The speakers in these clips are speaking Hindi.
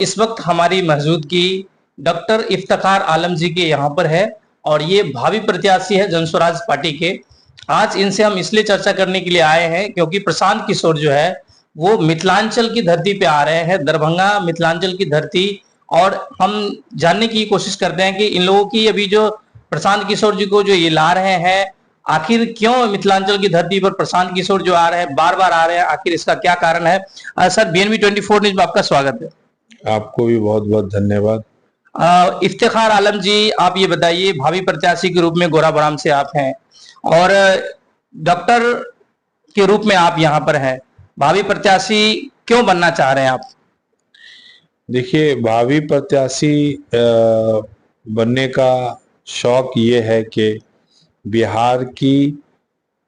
इस वक्त हमारी मौजूदगी डॉक्टर इफ्तिखार आलम जी के यहाँ पर है और ये भावी प्रत्याशी है जनस्वराज पार्टी के। आज इनसे हम इसलिए चर्चा करने के लिए आए हैं क्योंकि प्रशांत किशोर जो है वो मिथिलांचल की धरती पे आ रहे हैं, दरभंगा मिथिलांचल की धरती। और हम जानने की कोशिश करते हैं कि इन लोगों की अभी जो प्रशांत किशोर जी को जो ये ला रहे हैं, आखिर क्यों मिथिलांचल की धरती पर प्रशांत किशोर जो आ रहे हैं, बार बार आ रहे हैं, आखिर इसका क्या कारण है। सर, BNB 24 न्यूज में आपका स्वागत है। आपको भी बहुत बहुत धन्यवाद। इफ्तिखार आलम जी, आप ये बताइए, भावी प्रत्याशी के रूप में गोराबराम से आप हैं और डॉक्टर के रूप में आप यहाँ पर हैं, भावी प्रत्याशी क्यों बनना चाह रहे हैं आप? देखिए, भावी प्रत्याशी बनने का शौक ये है कि बिहार की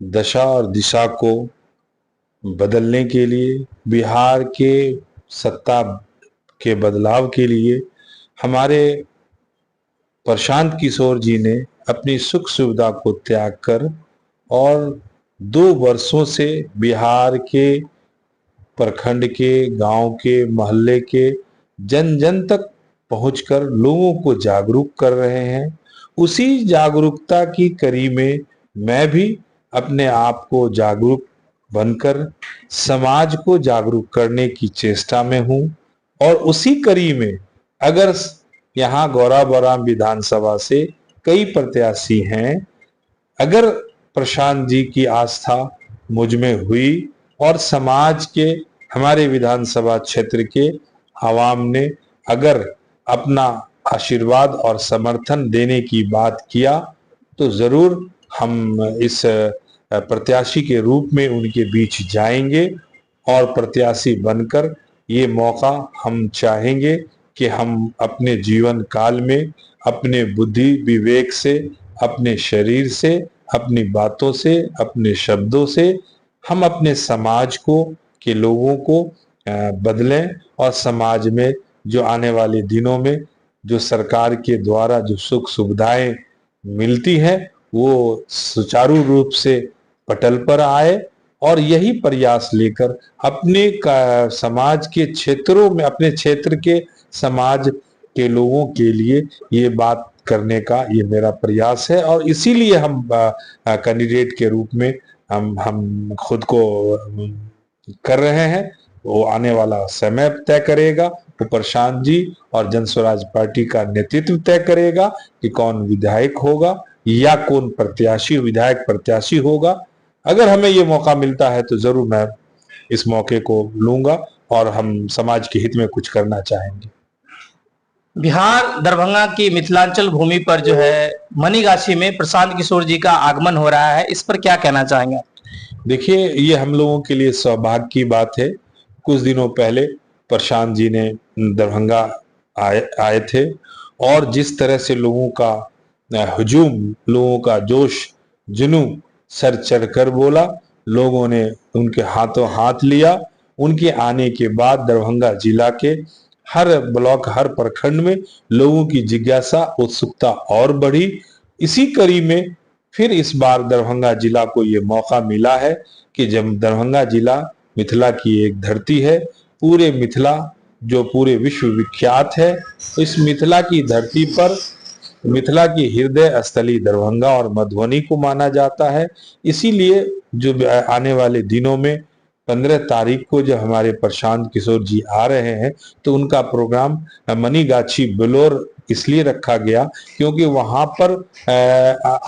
दशा और दिशा को बदलने के लिए, बिहार के सत्ता के बदलाव के लिए हमारे प्रशांत किशोर जी ने अपनी सुख सुविधा को त्याग कर और 2 वर्षों से बिहार के प्रखंड के, गांव के, मोहल्ले के जन जन तक पहुंचकर लोगों को जागरूक कर रहे हैं। उसी जागरूकता की कड़ी में मैं भी अपने आप को जागरूक बनकर समाज को जागरूक करने की चेष्टा में हूं। और उसी कड़ी में अगर यहाँ गौराबौराम विधानसभा से कई प्रत्याशी हैं, अगर प्रशांत जी की आस्था मुझ में हुई और समाज के, हमारे विधानसभा क्षेत्र के आवाम ने अगर अपना आशीर्वाद और समर्थन देने की बात किया तो जरूर हम इस प्रत्याशी के रूप में उनके बीच जाएंगे और प्रत्याशी बनकर ये मौका हम चाहेंगे कि हम अपने जीवन काल में अपने बुद्धि विवेक से, अपने शरीर से, अपनी बातों से, अपने शब्दों से हम अपने समाज को के लोगों को बदलें और समाज में जो आने वाले दिनों में जो सरकार के द्वारा जो सुख सुविधाएं मिलती हैं वो सुचारू रूप से पटल पर आए। और यही प्रयास लेकर अपने समाज के क्षेत्रों में, अपने क्षेत्र के समाज के लोगों के लिए ये बात करने का ये मेरा प्रयास है। और इसीलिए हम कैंडिडेट के रूप में हम खुद को कर रहे हैं। वो आने वाला समय तय करेगा, वो प्रशांत जी और जनस्वराज पार्टी का नेतृत्व तय करेगा कि कौन विधायक होगा या कौन प्रत्याशी, विधायक प्रत्याशी होगा। अगर हमें ये मौका मिलता है तो जरूर मैं इस मौके को लूंगा और हम समाज के हित में कुछ करना चाहेंगे। बिहार दरभंगा की मिथिलांचल भूमि पर जो है मनीगाछी में प्रशांत किशोर जी का आगमन हो रहा है, इस पर क्या कहना चाहेंगे? देखिए, ये हम लोगों के लिए सौभाग्य की बात है। कुछ दिनों पहले प्रशांत जी ने दरभंगा आए थे और जिस तरह से लोगों का हुजूम, लोगों का जोश जुनू सर चढ़कर बोला, लोगों ने उनके हाथों हाथ लिया। उनके आने के बाद दरभंगा जिला के हर ब्लॉक, हर प्रखंड में लोगों की जिज्ञासा, उत्सुकता और बढ़ी। इसी कड़ी में फिर इस बार दरभंगा जिला को ये मौका मिला है कि जब दरभंगा जिला मिथिला की एक धरती है, पूरे मिथिला जो पूरे विश्व विख्यात है, इस मिथिला की धरती पर मिथिला की हृदय स्थली दरभंगा और मधुबनी को माना जाता है। इसीलिए जो आने वाले दिनों में 15 तारीख को जब हमारे प्रशांत किशोर जी आ रहे हैं तो उनका प्रोग्राम मनीगाछी बेलोर इसलिए रखा गया क्योंकि वहां पर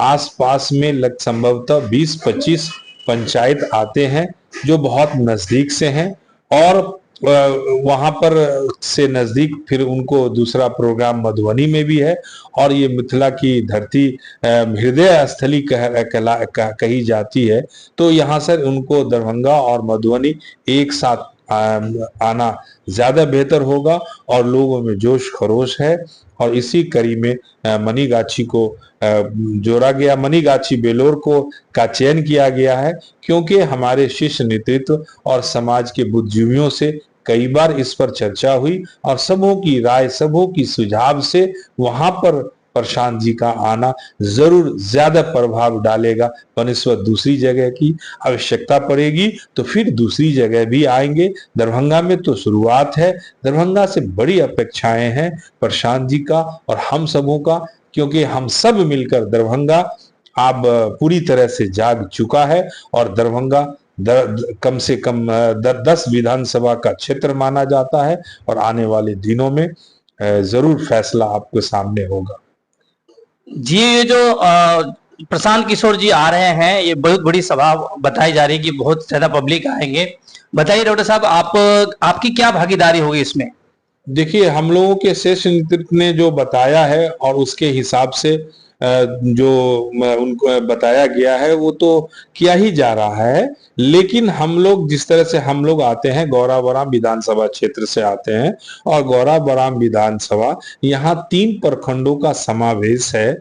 आसपास में संभवतः 20-25 पंचायत आते हैं जो बहुत नजदीक से हैं। और वहां पर से नजदीक फिर उनको दूसरा प्रोग्राम मधुबनी में भी है। और ये मिथिला की धरती हृदय स्थली कही जाती है, तो यहाँ से उनको दरभंगा और मधुबनी एक साथ आना ज्यादा बेहतर होगा और लोगों में जोश खरोश है। और इसी कड़ी में मनीगाछी को जोड़ा गया, मनीगाछी बेलोर को का चयन किया गया है क्योंकि हमारे शीर्ष नेतृत्व और समाज के बुद्धिजीवियों से कई बार इस पर चर्चा हुई और सबों की राय, सबों की सुझाव से वहां पर प्रशांत जी का आना जरूर ज्यादा प्रभाव डालेगा। बनिस्बत दूसरी जगह की आवश्यकता पड़ेगी तो फिर दूसरी जगह भी आएंगे। दरभंगा में तो शुरुआत है, दरभंगा से बड़ी अपेक्षाएं हैं प्रशांत जी का और हम सबों का, क्योंकि हम सब मिलकर दरभंगा अब पूरी तरह से जाग चुका है और दरभंगा कम से कम 10 विधानसभा का क्षेत्र माना जाता है और आने वाले दिनों में जरूर फैसला आपको सामने होगा। जी, ये जो प्रशांत किशोर जी आ रहे हैं, ये बहुत बड़ी सभा बताई जा रही है कि बहुत ज्यादा पब्लिक आएंगे। बताइए डॉक्टर साहब, आपकी क्या भागीदारी होगी इसमें? देखिए, हम लोगों के शीर्ष नेतृत्व ने जो बताया है और उसके हिसाब से जो उनको बताया गया है वो तो किया ही जा रहा है। लेकिन हम लोग जिस तरह से हम लोग आते हैं, गौराबौराम विधानसभा क्षेत्र से आते हैं और गौराबौराम विधानसभा यहाँ 3 प्रखंडों का समावेश है,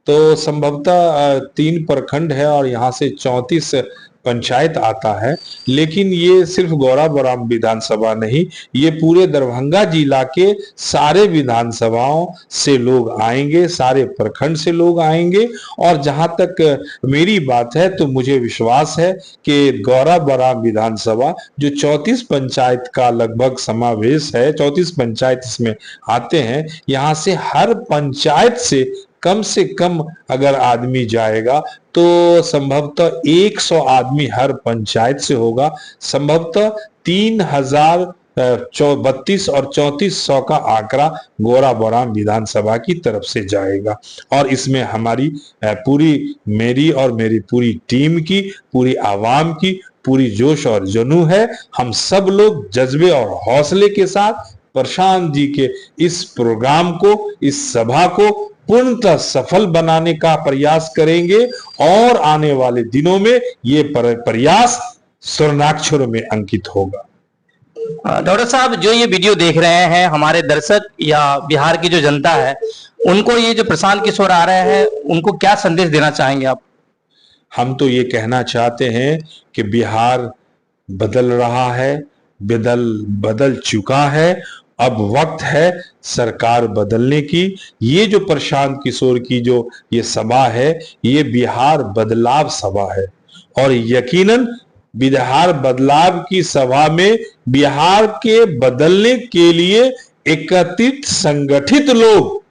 तो संभवतः 3 प्रखंड है और यहाँ से 34 पंचायत आता है। लेकिन ये सिर्फ गौराबौराम विधानसभा नहीं, ये पूरे दरभंगा जिला के सारे विधानसभाओं से लोग आएंगे, सारे प्रखंड से लोग आएंगे। और जहां तक मेरी बात है तो मुझे विश्वास है कि गौराबौराम विधानसभा जो 34 पंचायत का लगभग समावेश है, 34 पंचायत इसमें आते हैं, यहाँ से हर पंचायत से कम अगर आदमी जाएगा तो संभवतः 100 आदमी हर पंचायत से होगा। संभवतः 3032 और 3400 का आंकड़ा गौराबौराम विधानसभा की तरफ से जाएगा। और इसमें हमारी मेरी और मेरी पूरी टीम की, पूरी आवाम की पूरी जोश और जुनू है। हम सब लोग जज्बे और हौसले के साथ प्रशांत जी के इस प्रोग्राम को, इस सभा को पूर्णतः सफल बनाने का प्रयास करेंगे और आने वाले दिनों में ये प्रयास स्वर्णाक्षरों में अंकित होगा। डॉक्टर साहब, जो ये वीडियो देख रहे हैं हमारे दर्शक या बिहार की जो जनता है, उनको ये जो प्रशांत किशोर आ रहे हैं, उनको क्या संदेश देना चाहेंगे आप? हम तो ये कहना चाहते हैं कि बिहार बदल रहा है, बदल चुका है। अब वक्त है सरकार बदलने की। ये जो प्रशांत किशोर की जो ये सभा है, ये बिहार बदलाव सभा है और यकीनन बिहार बदलाव की सभा में बिहार के बदलने के लिए एकत्रित संगठित लोग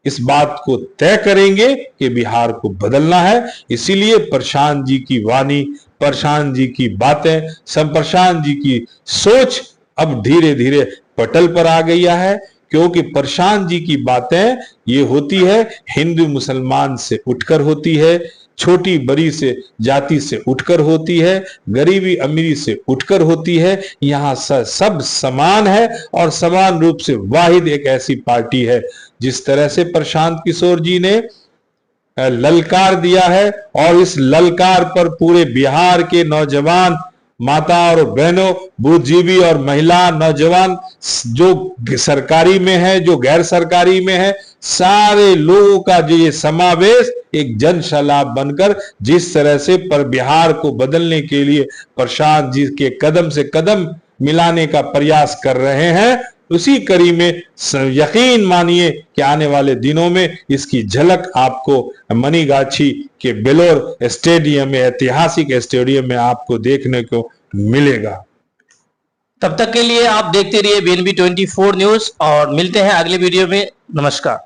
इस बात को तय करेंगे कि बिहार को बदलना है। इसीलिए प्रशांत जी की वाणी, प्रशांत जी की बातें, प्रशांत जी की सोच अब धीरे धीरे पटल पर आ गई है, क्योंकि प्रशांत जी की बातें ये होती है हिंदू मुसलमान से उठकर होती है, छोटी बड़ी से जाति से उठकर होती है, गरीबी अमीरी से उठकर होती है। यहाँ सब समान है और समान रूप से वाहिद एक ऐसी पार्टी है। जिस तरह से प्रशांत किशोर जी ने ललकार दिया है और इस ललकार पर पूरे बिहार के नौजवान, माता और बहनों, बुद्धिजीवी और महिला, नौजवान, जो सरकारी में है, जो गैर सरकारी में है, सारे लोगों का जो ये समावेश एक जन सलाब बनकर जिस तरह से पर बिहार को बदलने के लिए प्रशांत जी के कदम से कदम मिलाने का प्रयास कर रहे हैं, उसी कड़ी में यकीन मानिए कि आने वाले दिनों में इसकी झलक आपको मनीगाछी के बेलोर स्टेडियम में, ऐतिहासिक स्टेडियम में आपको देखने को मिलेगा। तब तक के लिए आप देखते रहिए BNB 24 न्यूज और मिलते हैं अगले वीडियो में। नमस्कार।